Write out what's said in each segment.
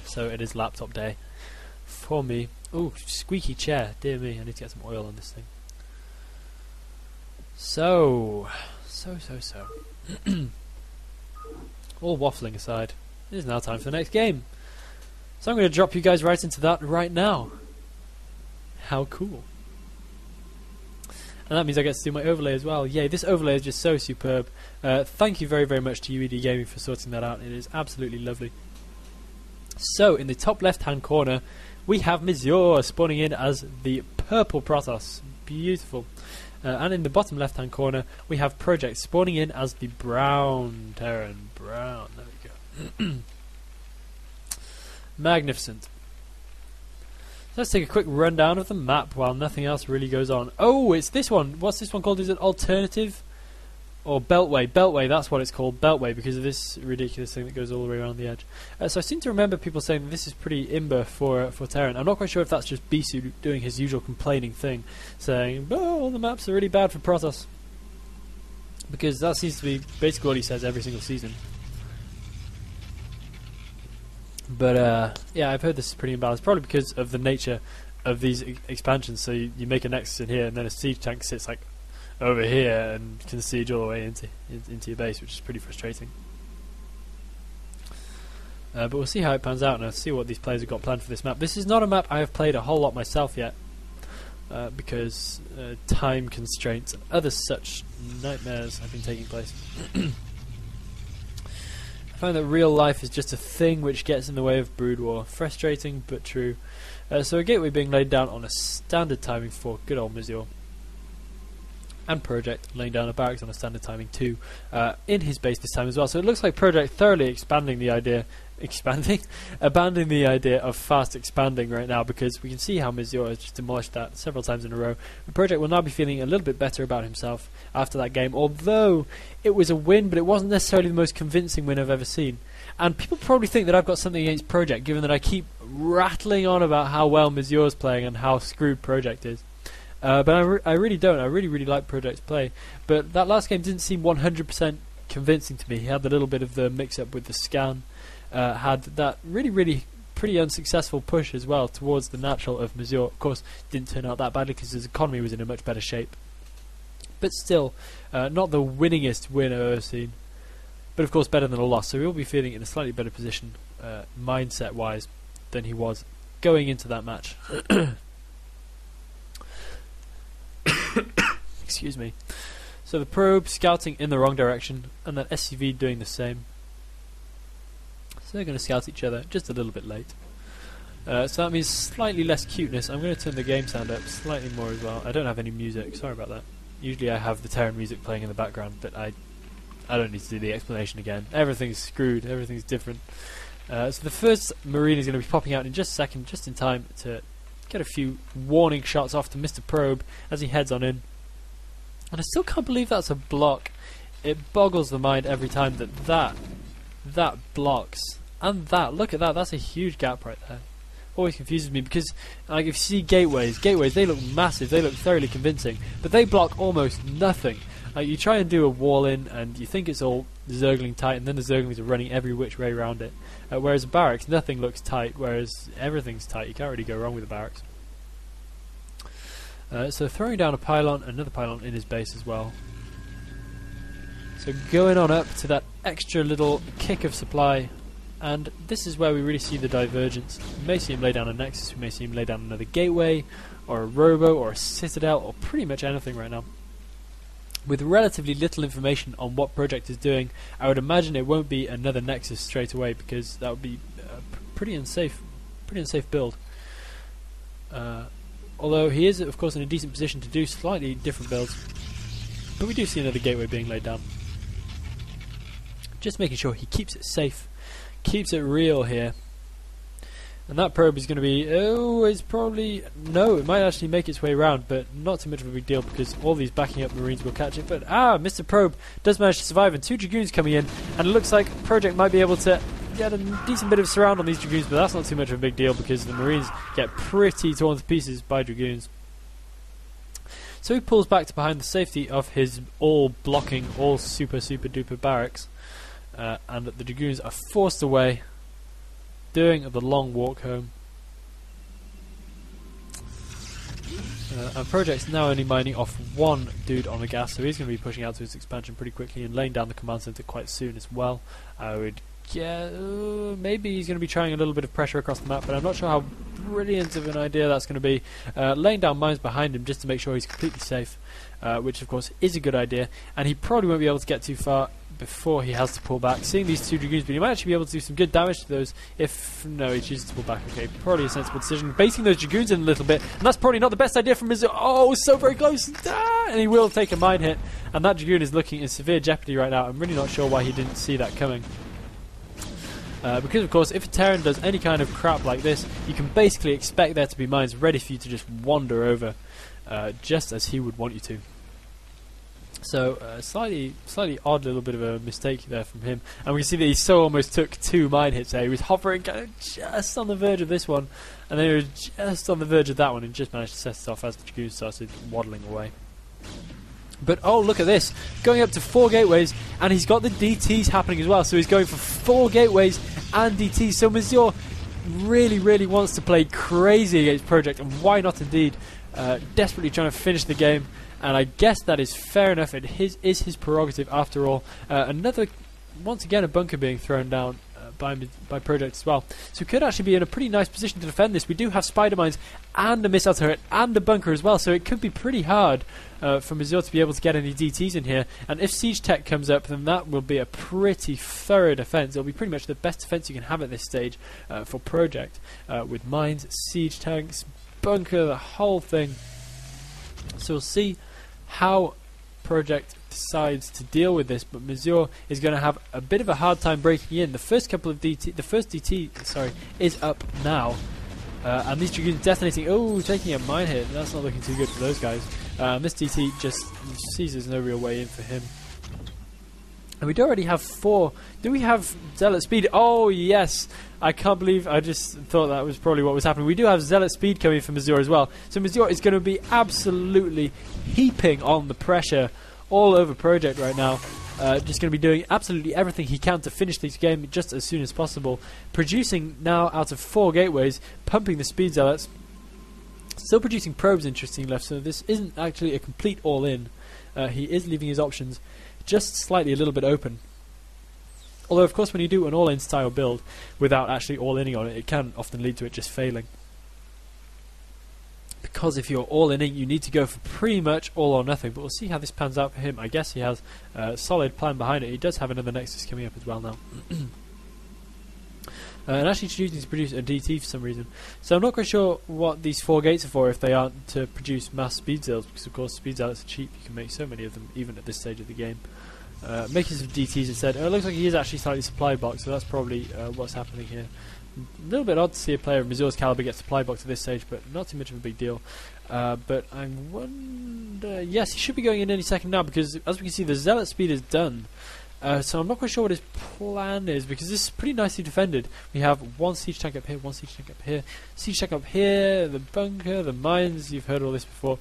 So it is laptop day for me. Ooh, squeaky chair. Dear me, I need to get some oil on this thing. So. All waffling aside, it is now time for the next game. So I'm going to drop you guys right into that right now. How cool. And that means I get to do my overlay as well. Yay, this overlay is just so superb. Thank you very, very much to UED Gaming for sorting that out. It is absolutely lovely. So, in the top left-hand corner, we have Mazur spawning in as the purple Protoss. Beautiful. And in the bottom left-hand corner, we have Project spawning in as the brown Terran. Brown, there we go. Magnificent. Let's take a quick rundown of the map while nothing else really goes on. Oh, it's this one. What's this one called? Is it Alternative? Or Beltway? Beltway, that's what it's called. Beltway, because of this ridiculous thing that goes all the way around the edge. So I seem to remember people saying that this is pretty imber for Terran. I'm not quite sure if that's just Bisu doing his usual complaining thing, saying, oh, all the maps are really bad for Protoss. Because that seems to be basically what he says every single season. But yeah, I've heard this is pretty imbalanced, probably because of the nature of these expansions. So you make a Nexus in here, and then a siege tank sits like over here and can siege all the way into your base, which is pretty frustrating. But we'll see how it pans out, and I'll see what these players have got planned for this map. This is not a map I have played a whole lot myself yet, because time constraints and other such nightmares have been taking place. I find that real life is just a thing which gets in the way of Brood War. Frustrating, but true. So a gateway being laid down on a standard timing for good old Mazur. And Project laying down a barracks on a standard timing too, in his base this time as well. So it looks like Project thoroughly abandoning the idea of fast expanding right now, because we can see how Mazur has just demolished that several times in a row. The Project will now be feeling a little bit better about himself after that game, although it was a win, but it wasn't necessarily the most convincing win I've ever seen. And people probably think that I've got something against Project, given that I keep rattling on about how well Mazur's playing and how screwed Project is. But I really don't. I really like Project's play. But that last game didn't seem 100% convincing to me. He had a little bit of the mix-up with the scan. Had that really pretty unsuccessful push as well towards the natural of Mazur. Of course, didn't turn out that badly because his economy was in a much better shape. But still, not the winningest win I've ever seen. But of course, better than a loss. So he will be feeling in a slightly better position, mindset-wise, than he was going into that match. Excuse me. So the probe scouting in the wrong direction, and that SCV doing the same. So they're going to scout each other just a little bit late. So that means slightly less cuteness. I'm going to turn the game sound up slightly more as well. I don't have any music, sorry about that. Usually I have the Terran music playing in the background, but I don't need to do the explanation again. Everything's screwed, everything's different. So the first Marine is going to be popping out in just a second, just in time to get a few warning shots off to Mr. Probe as he heads on in. And I still can't believe that's a block. It boggles the mind every time that blocks. And look at that, that's a huge gap right there. Always confuses me because, like, if you see gateways, they look massive, they look thoroughly convincing, but they block almost nothing. Like, you try and do a wall in and you think it's all Zergling tight, and then the Zerglings are running every which way around it. Whereas a barracks, nothing looks tight, whereas everything's tight. You can't really go wrong with a barracks. So throwing down a pylon, another pylon in his base as well. So going on up to that extra little kick of supply, and this is where we really see the divergence. We may see him lay down a Nexus, we may see him lay down another gateway, or a Robo, or a Citadel, or pretty much anything right now. With relatively little information on what Project is doing, I would imagine it won't be another Nexus straight away, because that would be a pretty unsafe build. Although he is, of course, in a decent position to do slightly different builds. But we do see another gateway being laid down. Just making sure he keeps it safe, keeps it real here. And that probe is going to be, it's probably, no, it might actually make its way around, but not too much of a big deal because all these backing up Marines will catch it. But, Mr. Probe does manage to survive, and 2 Dragoons coming in, and it looks like Project might be able to get a decent bit of surround on these Dragoons, but that's not too much of a big deal because the Marines get pretty torn to pieces by Dragoons. So he pulls back to behind the safety of his all-blocking, all super duper barracks, and the Dragoons are forced away. doing the long walk home. And Project's now only mining off one dude on the gas, so he's going to be pushing out to his expansion pretty quickly and laying down the command center quite soon as well. I would guess maybe he's going to be trying a little bit of pressure across the map, but I'm not sure how brilliant of an idea that's going to be. Laying down mines behind him just to make sure he's completely safe, which of course is a good idea, and he probably won't be able to get too far before he has to pull back. Seeing these two Dragoons, but he might actually be able to do some good damage to those if... no, he chooses to pull back. Okay, probably a sensible decision. Basing those Dragoons in a little bit, and that's probably not the best idea from Mazur. Oh, so very close! And he will take a mine hit, and that Dragoon is looking in severe jeopardy right now. I'm really not sure why he didn't see that coming. Because of course, if a Terran does any kind of crap like this, you can basically expect there to be mines ready for you to just wander over, just as he would want you to. So, slightly odd little bit of a mistake there from him. And we can see that he so almost took 2 mine hits there. He was hovering kind of just on the verge of this one, and then he was just on the verge of that one, and just managed to set it off as the Dragoon started waddling away. But oh, look at this, going up to 4 gateways, and he's got the DTs happening as well. So he's going for 4 gateways and DTs. So Mazur really wants to play crazy against Project, and why not indeed? Desperately trying to finish the game. And I guess that is fair enough. It is his prerogative after all. Once again, a bunker being thrown down by Project as well. So we could actually be in a pretty nice position to defend this. We do have spider mines and a missile turret and a bunker as well. So it could be pretty hard for Mazur to be able to get any DTs in here. And if siege tech comes up, then that will be a pretty thorough defense. It'll be pretty much the best defense you can have at this stage for Project, with mines, siege tanks, bunker, the whole thing. So we'll see how Project decides to deal with this, but Mazur is going to have a bit of a hard time breaking in. The first DT, sorry, is up now, and these Dragoons detonating. Oh, taking a mine hit. That's not looking too good for those guys. This DT just sees there's no real way in for him. And we already have 4. Do we have Zealot Speed? Oh, yes. I can't believe I just thought that was probably what was happening. We do have Zealot Speed coming from Mazur as well. So Mazur is going to be absolutely heaping on the pressure all over Project right now. Just going to be doing absolutely everything he can to finish this game just as soon as possible. Producing now out of 4 gateways, pumping the Speed Zealots. Still producing probes, interestingly enough, so this isn't actually a complete all-in. He is leaving his options just slightly a little bit open. Although, of course, when you do an all-in style build without actually all-inning on it, it can often lead to it just failing. Because if you're all-inning, you need to go for pretty much all or nothing. But we'll see how this pans out for him. I guess he has a solid plan behind it. He does have another Nexus coming up as well now. And actually choosing to produce a DT for some reason. So I'm not quite sure what these 4 gates are for if they aren't to produce mass speed zealots, because of course speed zealots are cheap. You can make so many of them even at this stage of the game. Making some DTs instead. It looks like he is actually slightly supply box, so that's probably what's happening here. A little bit odd to see a player of Mazur's caliber get supply box at this stage, but not too much of a big deal. But I wonder... yes, he should be going in any second now, because as we can see the Zealot speed is done. So I'm not quite sure what his plan is, because this is pretty nicely defended. We have 1 siege tank up here, 1 siege tank up here, siege tank up here, the bunker, the mines. You've heard all this before.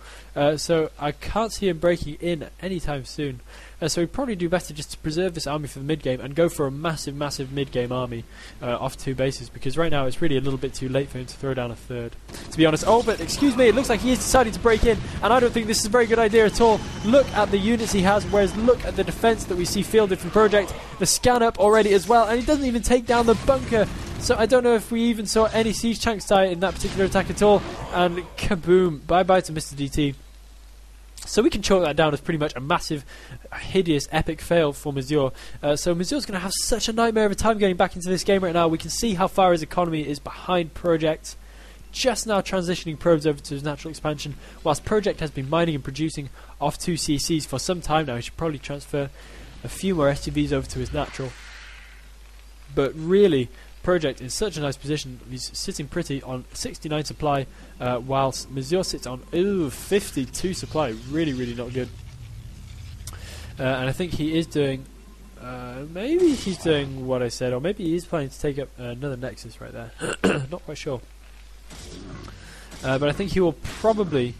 So I can't see him breaking in anytime soon. So we'd probably do better just to preserve this army for the mid-game and go for a massive mid-game army off 2 bases, because right now it's really a little bit too late for him to throw down a 3rd, to be honest. Oh, but excuse me, it looks like he is deciding to break in, and I don't think this is a very good idea at all. Look at the units he has, whereas look at the defense that we see fielded from Project. The scan up already as well, and he doesn't even take down the bunker. So I don't know if we even saw any siege tanks die in that particular attack at all. And kaboom, bye-bye to Mr. DT. So we can chalk that down as pretty much a massive, hideous, epic fail for Mazur. So Mazur's going to have such a nightmare of a time getting back into this game right now. We can see how far his economy is behind Project. Just now transitioning probes over to his natural expansion, whilst Project has been mining and producing off 2 CCs for some time now. He should probably transfer a few more SUVs over to his natural. But really, Project in such a nice position. He's sitting pretty on 69 supply, whilst Mazur sits on 52 supply. Really not good. And I think he is doing... maybe he's doing what I said, or maybe he's planning to take up another Nexus right there. Not quite sure. But I think he will probably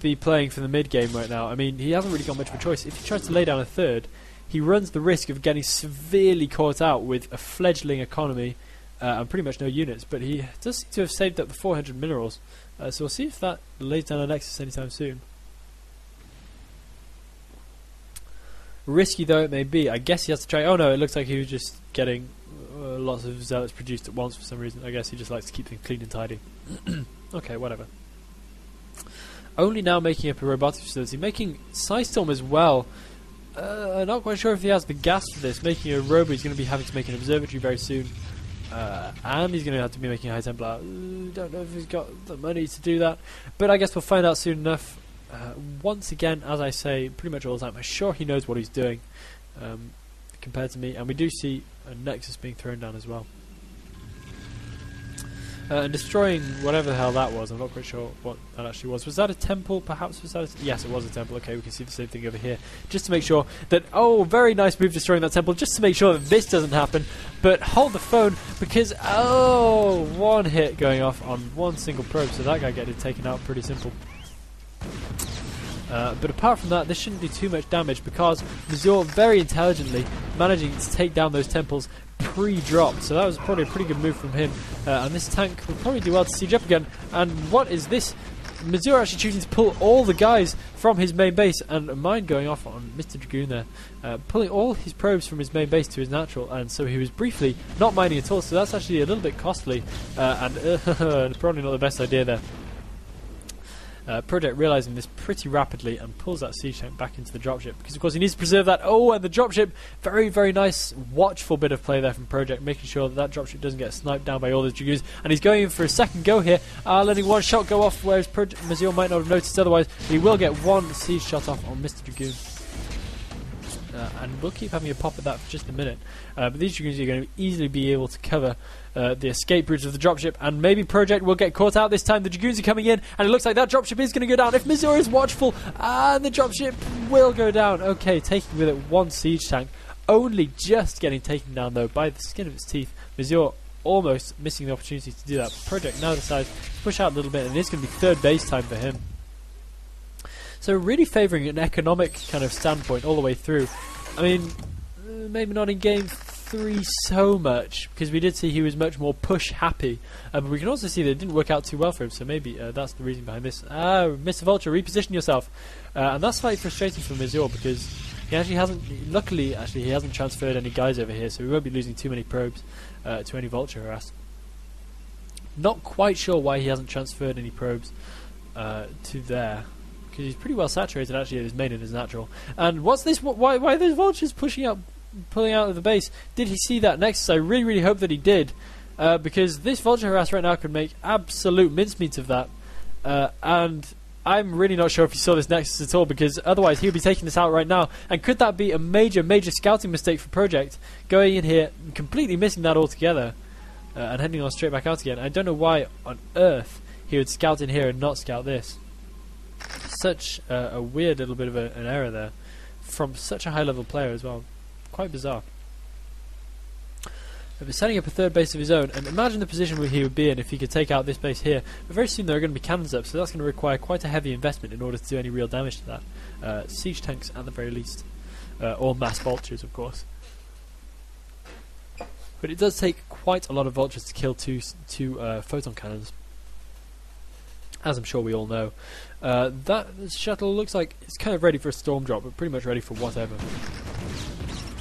be playing for the mid-game right now. I mean, he hasn't really got much of a choice. If he tries to lay down a 3rd, he runs the risk of getting severely caught out with a fledgling economy and pretty much no units, but he does seem to have saved up the 400 minerals, so we'll see if that lays down a nexus anytime soon. Risky though it may be, I guess he has to try. Oh no, it looks like he was just getting lots of zealots produced at once for some reason. I guess he just likes to keep things clean and tidy. Okay, whatever. Only now making up a robotics facility, making Psystorm as well. Not quite sure if he has the gas for this. Making a robot, he's going to be having to make an observatory very soon. And he's going to have to be making a High Templar. Don't know if he's got the money to do that. But I guess we'll find out soon enough. Once again, as I say pretty much all the time, I'm sure he knows what he's doing compared to me. And we do see a Nexus being thrown down as well. And destroying whatever the hell that was. I'm not quite sure what that actually was. Was that a temple? Perhaps was that yes, it was a temple. Okay, we can see the same thing over here. Just to make sure that, oh, very nice move destroying that temple, just to make sure that this doesn't happen. But hold the phone, because, oh, one hit going off on one single probe, so that guy getting taken out pretty simple. But apart from that, this shouldn't do too much damage, because Mazur very intelligently managing to take down those temples pre-drop, so that was probably a pretty good move from him. And this tank will probably do well to siege up again. And what is this? Mazur actually choosing to pull all the guys from his main base, and a mine going off on Mr. Dragoon there, pulling all his probes from his main base to his natural, and so he was briefly not mining at all, so that's actually a little bit costly, and probably not the best idea there. Project realising this pretty rapidly and pulls that siege tank back into the dropship, because of course he needs to preserve that. Oh, and the dropship, very, very nice watchful bit of play there from Project, making sure that that dropship doesn't get sniped down by all those Dragoons, and he's going in for a second go here, letting one shot go off, whereas Mazur might not have noticed otherwise, but he will get one siege shot off on Mr. Dragoon. And we'll keep having a pop at that for just a minute. But these Dragoons are going to easily be able to cover the escape route of the dropship, and maybe Project will get caught out this time. The Dragoons are coming in, and it looks like that dropship is going to go down. If Mazur is watchful, and the dropship will go down. Okay, taking with it one siege tank, only just getting taken down though by the skin of its teeth. Mazur almost missing the opportunity to do that. Project now decides to push out a little bit, and it's going to be third base time for him. So really favouring an economic kind of standpoint all the way through. I mean, maybe not in game 3 so much, because we did see he was much more push happy, but we can also see that it didn't work out too well for him, so maybe that's the reason behind this. Mr. Vulture, reposition yourself. And that's slightly frustrating for Mazur, because he actually hasn't, luckily actually he hasn't transferred any guys over here, so we won't be losing too many probes to any Vulture harass. Not quite sure why he hasn't transferred any probes to there, because he's pretty well saturated actually at his main and his natural. And what's this? Why are those Vultures pushing out, pulling out of the base? Did he see that Nexus? I really, really hope that he did, because this Vulture harass right now could make absolute mincemeat of that. And I'm really not sure if he saw this Nexus at all, because otherwise he would be taking this out right now. And could that be a major, major scouting mistake for Project, going in here and completely missing that altogether, and heading on straight back out again? I don't know why on earth he would scout in here and not scout this. Such a weird little bit of an error there from such a high level player as well. Quite bizarre. But setting up a third base of his own, and imagine the position where he would be in if he could take out this base here. But very soon there are going to be cannons up, so that's going to require quite a heavy investment in order to do any real damage to that. Siege tanks at the very least, or mass vultures of course. But it does take quite a lot of vultures to kill two photon cannons, as I'm sure we all know. That shuttle looks like it's kind of ready for a storm drop, but pretty much ready for whatever.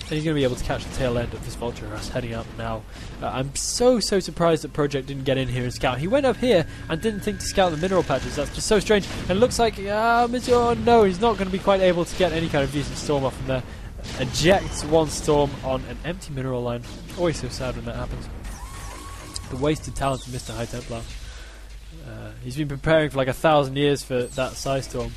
And he's going to be able to catch the tail end of this Vulture harass heading up now. I'm so surprised that Project didn't get in here and scout. He went up here and didn't think to scout the mineral patches. That's just so strange. And it looks like, Mazur, no, he's not going to be quite able to get any kind of decent storm off from there. Ejects one storm on an empty mineral line. Always so sad when that happens. The wasted talent of Mr. High Templar. He's been preparing for like 1,000 years for that Psystorm.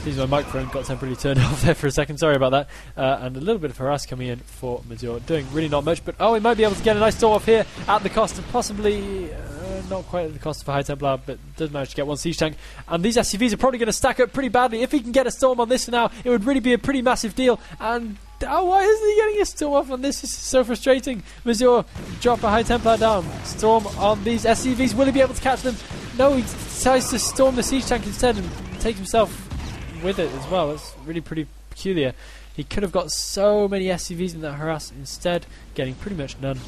Seems my microphone got temporarily turned off there for a second, sorry about that. And a little bit of harass coming in for Mazur, doing really not much, but he might be able to get a nice storm off here at the cost of possibly, not quite at the cost of a High Templar, but does manage to get one siege tank. And these SCVs are probably going to stack up pretty badly. If he can get a storm on this now, it would really be a pretty massive deal. And why isn't he getting a storm off on this? This is so frustrating. Mazur, drop a High Templar down. Storm on these SCVs. Will he be able to catch them? No, he decides to storm the siege tank instead and take himself with it as well. That's really pretty peculiar. He could have got so many SCVs in that harass, instead getting pretty much none.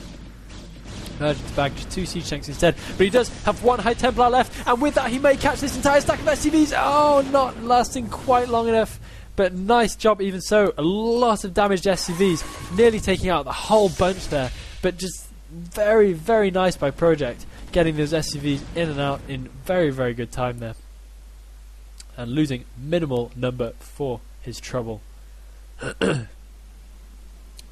Urgent to bag just 2 siege tanks instead, but he does have 1 High Templar left, and with that he may catch this entire stack of SCVs. Oh, not lasting quite long enough, but nice job even so. A lot of damaged SCVs, nearly taking out the whole bunch there, but just very, very nice by Project, getting those SCVs in and out in very, very good time there, and losing minimal number for his trouble. You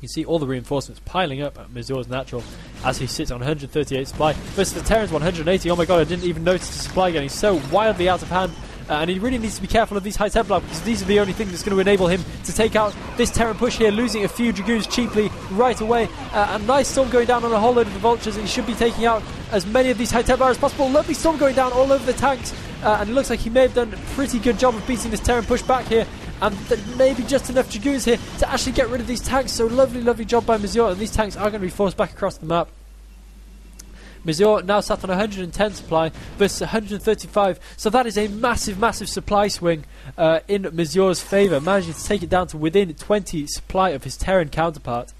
can see all the reinforcements piling up at Mazur's natural as he sits on 138 supply versus the Terran's 180. Oh my god, I didn't even notice the supply getting so wildly out of hand. And he really needs to be careful of these High Templar, because these are the only thing that's going to enable him to take out this Terran push here, losing a few Dragoons cheaply right away. A nice storm going down on a whole load of the Vultures, and he should be taking out as many of these High Templar as possible. Lovely storm going down all over the tanks, and it looks like he may have done a pretty good job of beating this Terran push back here. And maybe just enough Dragoons here to actually get rid of these tanks. So lovely, lovely job by Mazur, and these tanks are going to be forced back across the map. Mazur now sat on 110 supply versus 135, so that is a massive, massive supply swing in Mazur's favour, managing to take it down to within 20 supply of his Terran counterpart.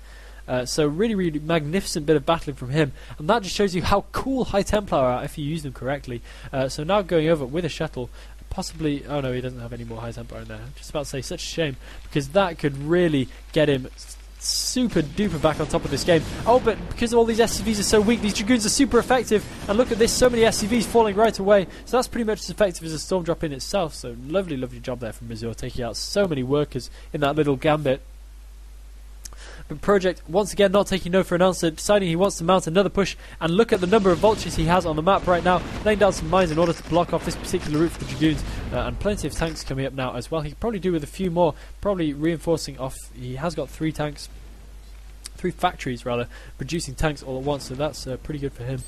So really, really magnificent bit of battling from him, and that just shows you how cool High Templar are if you use them correctly. So now going over with a shuttle, possibly, oh no, he doesn't have any more High Templar in there. I'm just about to say, such a shame, because that could really get him super duper back on top of this game. Oh, but because all these SCVs are so weak, these Dragoons are super effective, and look at this, so many SCVs falling right away. So that's pretty much as effective as a storm drop in itself. So lovely, lovely job there from Mazur, taking out so many workers in that little gambit. But Project, once again, not taking no for an answer, deciding he wants to mount another push, and look at the number of Vultures he has on the map right now, laying down some mines in order to block off this particular route for the Dragoons, and plenty of tanks coming up now as well. He could probably do with a few more, probably reinforcing off. He has got 3 tanks, 3 factories rather, producing tanks all at once, so that's pretty good for him.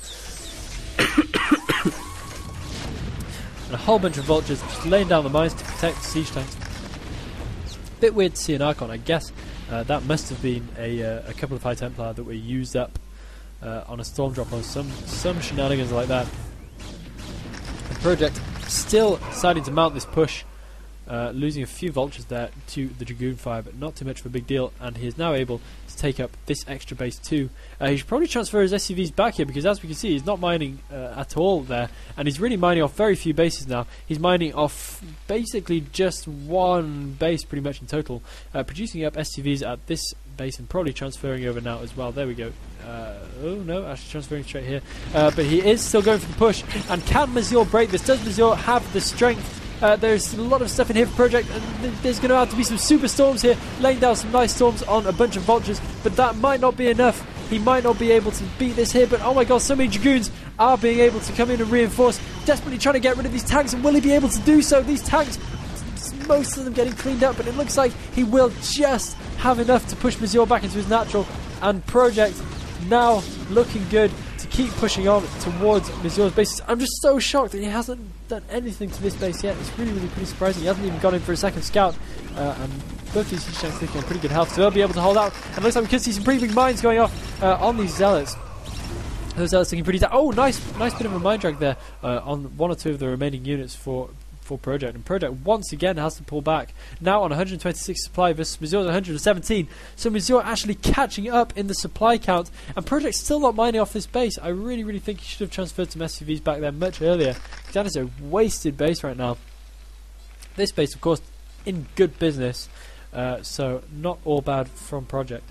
And a whole bunch of Vultures just laying down the mines to protect the siege tanks. Bit weird to see an Archon, I guess. That must have been a couple of High Templar that were used up on a storm drop or some shenanigans like that. The Project still deciding to mount this push, losing a few Vultures there to the Dragoon fire, but not too much of a big deal, and he is now able to take up this extra base too. He should probably transfer his SCVs back here, because as we can see, he's not mining at all there, and he's really mining off very few bases now. He's mining off basically just 1 base pretty much in total, producing up SCVs at this base and probably transferring over now as well. There we go. Oh no, actually transferring straight here, but he is still going for the push. And can Mazur break this? Does Mazur have the strength? There's a lot of stuff in here for Project, and there's going to have to be some super storms here, laying down some nice storms on a bunch of Vultures, but that might not be enough. He might not be able to beat this here, but oh my god, so many Dragoons are being able to come in and reinforce, desperately trying to get rid of these tanks, and will he be able to do so? These tanks, most of them getting cleaned up, but it looks like he will just have enough to push Mazur back into his natural, and Project now looking good to keep pushing on towards Mazur's bases. I'm just so shocked that he hasn't done anything to this base yet. It's really, really pretty surprising. He hasn't even gone in for a second scout, and both these siege tanks looking on pretty good health, so they'll be able to hold out. And it looks like we could see some pretty big mines going off on these Zealots. Those Zealots looking pretty oh, nice bit of a mine drag there on 1 or 2 of the remaining units for Project, and Project once again has to pull back, now on 126 supply versus Mazur's 117, so Mazur actually catching up in the supply count, and Project's still not mining off this base. I really, really think he should have transferred some SCVs back there much earlier, because that is a wasted base right now. This base, of course, in good business, so not all bad from Project,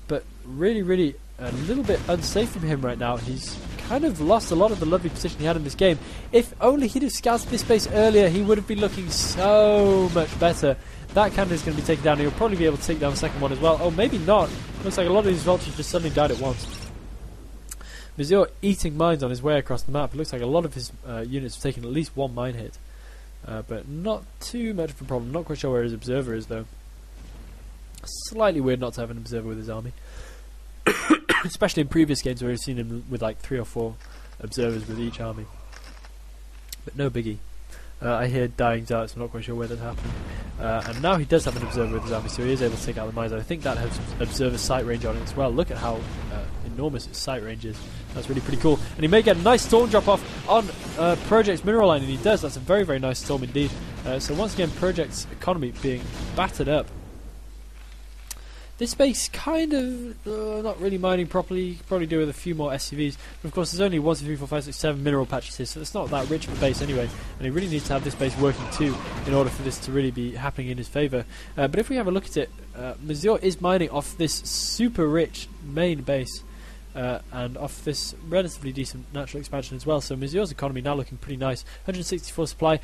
but really, really a little bit unsafe from him right now. He's kind of lost a lot of the lovely position he had in this game. If only he'd have scouted this base earlier, he would have been looking so much better. That cannon is going to be taken down. He'll probably be able to take down the second one as well. Oh, maybe not. Looks like a lot of these Vultures just suddenly died at once. Mazur eating mines on his way across the map. It looks like a lot of his units have taken at least 1 mine hit. But not too much of a problem. Not quite sure where his observer is, though. Slightly weird not to have an observer with his army. Especially in previous games where we've seen him with like 3 or 4 observers with each army. But no biggie. I hear dying darts, I'm not quite sure where that's happening. And now he does have an observer with his army, so he is able to take out the mines. I think that has observer sight range on it as well. Look at how enormous its sight range is. That's really pretty cool. And he may get a nice storm drop off on Project's mineral line, and he does. That's a very, very nice storm indeed. So once again, Project's economy being battered up. This base kind of not really mining properly. You could probably do with a few more SCVs. But of course, there's only 1, 2, 3, 4, 5, 6, 7 mineral patches here, so it's not that rich of a base anyway. And he really needs to have this base working too in order for this to really be happening in his favour. But if we have a look at it, Mazur is mining off this super rich main base. And off this relatively decent natural expansion as well. So Mazur's economy now looking pretty nice. 164 supply.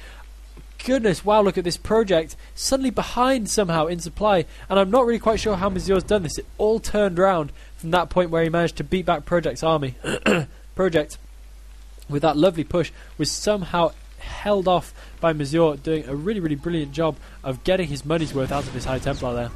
Goodness, wow, look at this project. Suddenly behind somehow in supply. And I'm not really quite sure how Mazur's done this. It all turned around from that point where he managed to beat back Project's army. Project, with that lovely push, was somehow held off by Mazur, doing a really, really brilliant job of getting his money's worth out of his High Templar there.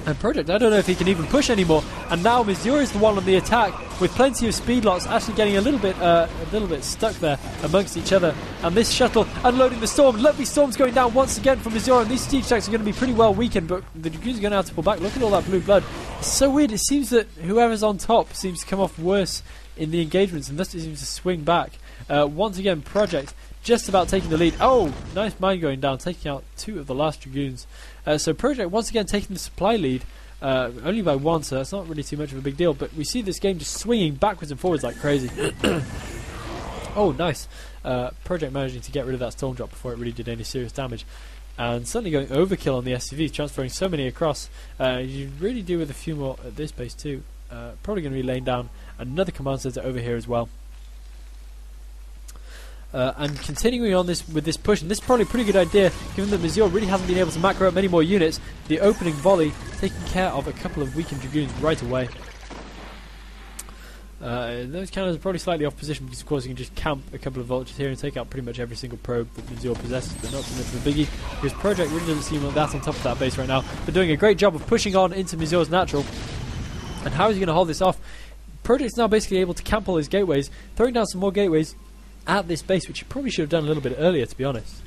And Project, I don't know if he can even push anymore. And now Mazur is the one on the attack with plenty of speed lots, actually getting a little bit stuck there amongst each other. And this shuttle unloading the storm. Lovely storms going down once again from Mazur, and these siege tanks are going to be pretty well weakened, but the Dragoons are going to have to pull back. Look at all that blue blood. It's so weird. It seems that whoever's on top seems to come off worse in the engagements, and thus it seems to swing back. Once again, Project just about taking the lead. Oh, nice mine going down, taking out 2 of the last Dragoons. So Project once again taking the supply lead, only by 1, so that's not really too much of a big deal. But we see this game just swinging backwards and forwards like crazy. Oh, nice. Project managing to get rid of that storm drop before it really did any serious damage. And suddenly going overkill on the SCVs, transferring so many across. You really do with a few more at this base too. Probably going to be laying down another command center over here as well. And continuing on with this push, and this is probably a pretty good idea given that Mazur really hasn't been able to macro up many more units. The opening volley taking care of a couple of weakened Dragoons right away. Those cannons are probably slightly off position because of course you can just camp a couple of vultures here and take out pretty much every single probe that Mazur possesses, but not too much of a biggie because Project really doesn't seem like that on top of that base right now. They're doing a great job of pushing on into Mazur's natural. And how is he going to hold this off? Project's now basically able to camp all his gateways, throwing down some more gateways at this base, which you probably should have done a little bit earlier, to be honest.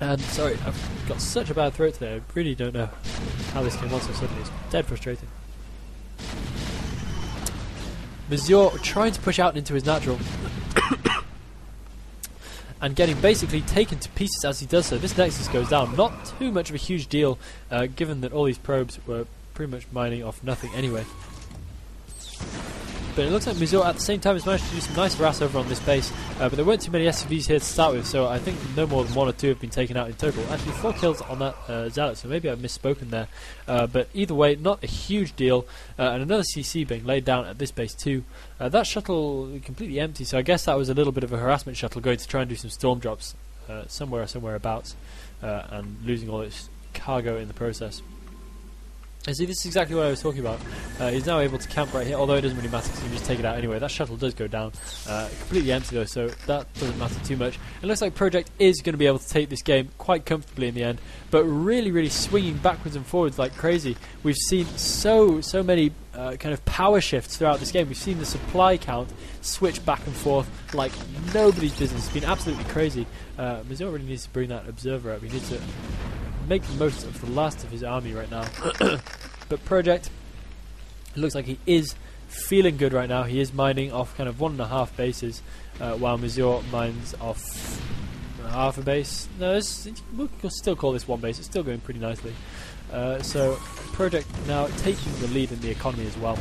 And sorry, I've got such a bad throat today, I really don't know how this came on so suddenly. It's dead frustrating. Mazur trying to push out into his natural and getting basically taken to pieces as he does so. This Nexus goes down, not too much of a huge deal given that all these probes were pretty much mining off nothing anyway. But it looks like Mazur at the same time has managed to do some nice harass over on this base, but there weren't too many SCVs here to start with, so I think no more than 1 or 2 have been taken out in total. Actually 4 kills on that Zealot, so maybe I've misspoken there. But either way, not a huge deal, and another CC being laid down at this base too. That shuttle completely empty, so I guess that was a little bit of a harassment shuttle going to try and do some storm drops somewhere abouts, and losing all its cargo in the process. And see, this is exactly what I was talking about. He's now able to camp right here, although it doesn't really matter because he can just take it out anyway. That shuttle does go down. Completely empty though, so that doesn't matter too much. It looks like Project is going to be able to take this game quite comfortably in the end, but really, really swinging backwards and forwards like crazy. We've seen so many kind of power shifts throughout this game. We've seen the supply count switch back and forth like nobody's business. It's been absolutely crazy. Mazur really needs to bring that observer up. He needs to make the most of the last of his army right now. But Project, it looks like he is feeling good right now. He is mining off kind of 1.5 bases, while Mazur mines off half a base. No, we'll still call this 1 base. It's still going pretty nicely. So Project now taking the lead in the economy as well.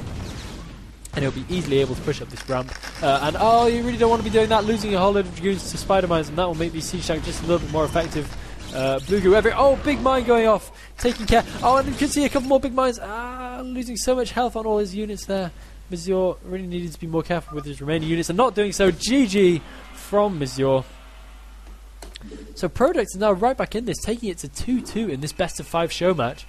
And he'll be easily able to push up this ramp. And oh, you really don't want to be doing that, losing a whole load of Dragoons to Spider Mines, and that will make these siege tanks just a little bit more effective. Blue goo everywhere. Oh, big mine going off. Taking care. Oh, and you can see a couple more big mines. Losing so much health on all his units there. Mazur really needed to be more careful with his remaining units and not doing so. GG from Mazur. So Project is now right back in this, taking it to 2-2 in this best of 5 show match.